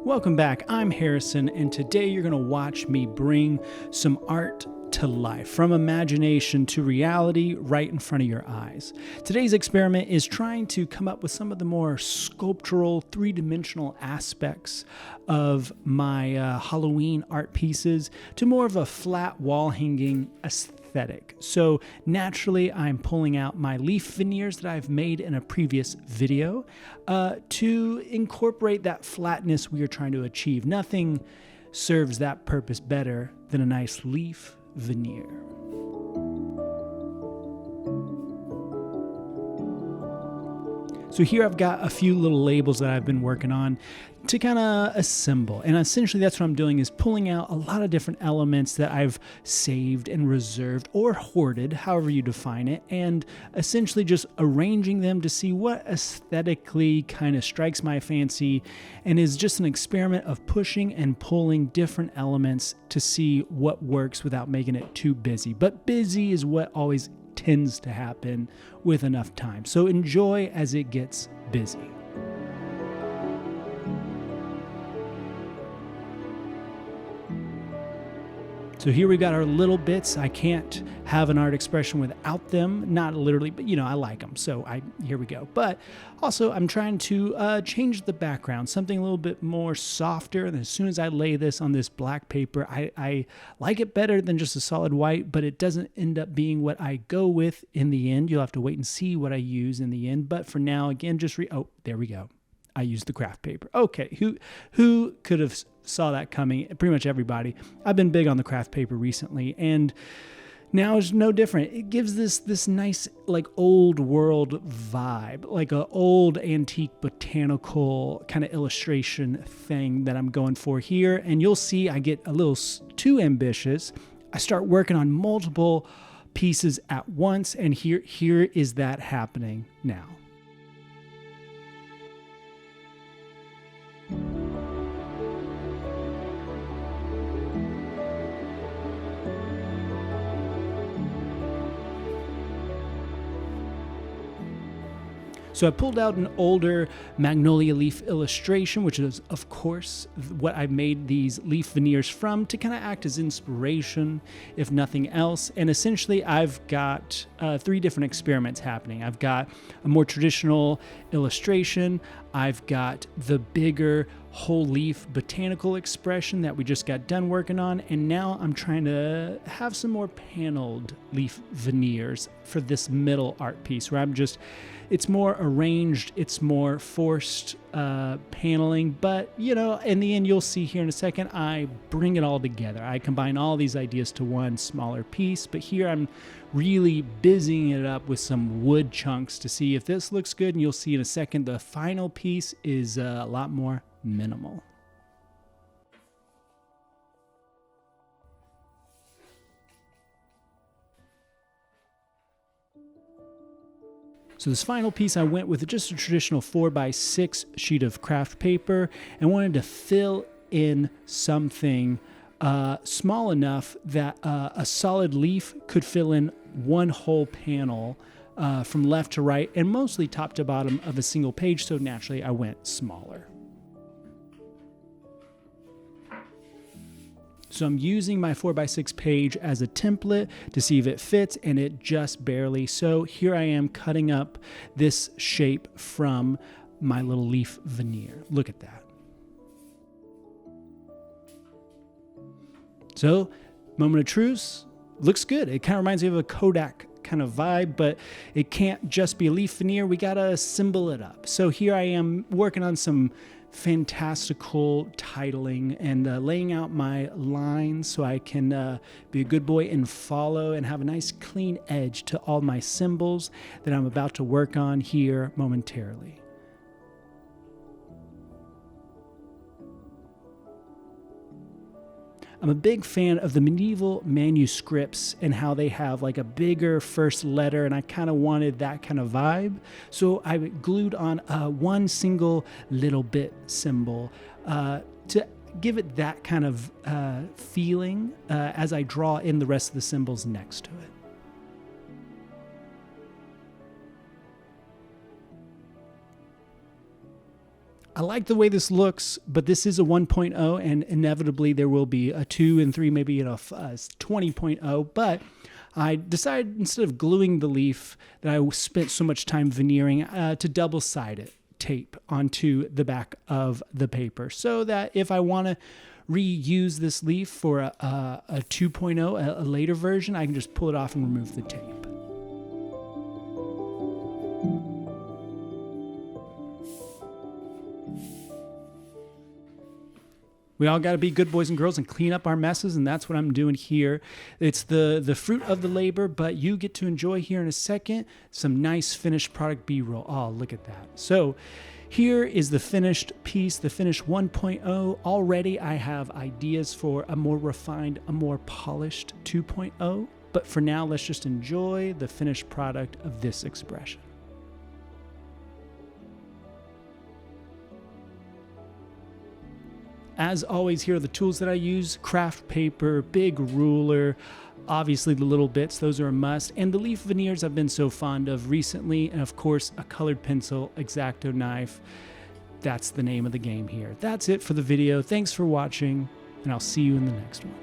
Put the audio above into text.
Welcome back, I'm Harrison, and today you're going to watch me bring some art to life, from imagination to reality right in front of your eyes. Today's experiment is trying to come up with some of the more sculptural, three-dimensional aspects of my Halloween art pieces to more of a flat wall-hanging aesthetic. So naturally, I'm pulling out my leaf veneers that I've made in a previous video to incorporate that flatness we are trying to achieve. Nothing serves that purpose better than a nice leaf veneer. So here I've got a few little labels that I've been working on to kind of assemble. And essentially that's what I'm doing, is pulling out a lot of different elements that I've saved and reserved or hoarded, however you define it, and essentially just arranging them to see what aesthetically kind of strikes my fancy, and is just an experiment of pushing and pulling different elements to see what works without making it too busy. But busy is what always tends to happen with enough time. So enjoy as it gets busy. So here we've got our little bits. I can't have an art expression without them. Not literally, but I like them. So here we go. But also I'm trying to change the background, something a little bit more softer. And as soon as I lay this on this black paper, I like it better than just a solid white, but it doesn't end up being what I go with in the end. You'll have to wait and see what I use in the end. But for now, again, oh, there we go. I used the craft paper. Okay, who could have saw that coming? Pretty much everybody. I've been big on the craft paper recently, and now it's no different. It gives this nice, like, old world vibe, like an old antique botanical kind of illustration thing that I'm going for here. And you'll see I get a little too ambitious. I start working on multiple pieces at once, and here is that happening now. So I pulled out an older magnolia leaf illustration, which is, of course, what I made these leaf veneers from, to kind of act as inspiration, if nothing else. And essentially, I've got three different experiments happening. I've got a more traditional illustration. I've got the bigger whole leaf botanical expression that we just got done working on. And now I'm trying to have some more paneled leaf veneers for this middle art piece, where it's more arranged, it's more forced paneling, but in the end, you'll see here in a second, I bring it all together. I combine all these ideas to one smaller piece, but here I'm really busying it up with some wood chunks to see if this looks good, and you'll see in a second, the final piece is a lot more minimal. So this final piece, I went with just a traditional 4x6 sheet of craft paper and wanted to fill in something small enough that a solid leaf could fill in one whole panel from left to right, and mostly top to bottom of a single page, so naturally I went smaller. So I'm using my 4x6 page as a template to see if it fits, and it just barely. So here I am cutting up this shape from my little leaf veneer. Look at that. So, moment of truce, looks good. It kind of reminds me of a Kodak kind of vibe, but it can't just be a leaf veneer. We gotta symbol it up. So here I am working on some fantastical titling and laying out my lines so I can be a good boy and follow and have a nice clean edge to all my symbols that I'm about to work on here momentarily. I'm a big fan of the medieval manuscripts and how they have like a bigger first letter, and I kind of wanted that kind of vibe. So I glued on one single little bit symbol to give it that kind of feeling as I draw in the rest of the symbols next to it. I like the way this looks, but this is a 1.0, and inevitably there will be a 2 and 3, maybe a 20.0, but I decided instead of gluing the leaf that I spent so much time veneering to double-side it, tape onto the back of the paper, so that if I want to reuse this leaf for a 2.0, a later version, I can just pull it off and remove the tape. We all got to be good boys and girls and clean up our messes, and that's what I'm doing here. It's the fruit of the labor, but you get to enjoy here in a second some nice finished product B-roll. Oh, look at that. So here is the finished piece, the finished 1.0. Already I have ideas for a more refined, a more polished 2.0, but for now, let's just enjoy the finished product of this expression. As always, here are the tools that I use: craft paper, big ruler, obviously the little bits, those are a must, and the leaf veneers I've been so fond of recently, and of course a colored pencil, X-Acto knife. That's the name of the game here. That's it for the video. Thanks for watching, and I'll see you in the next one.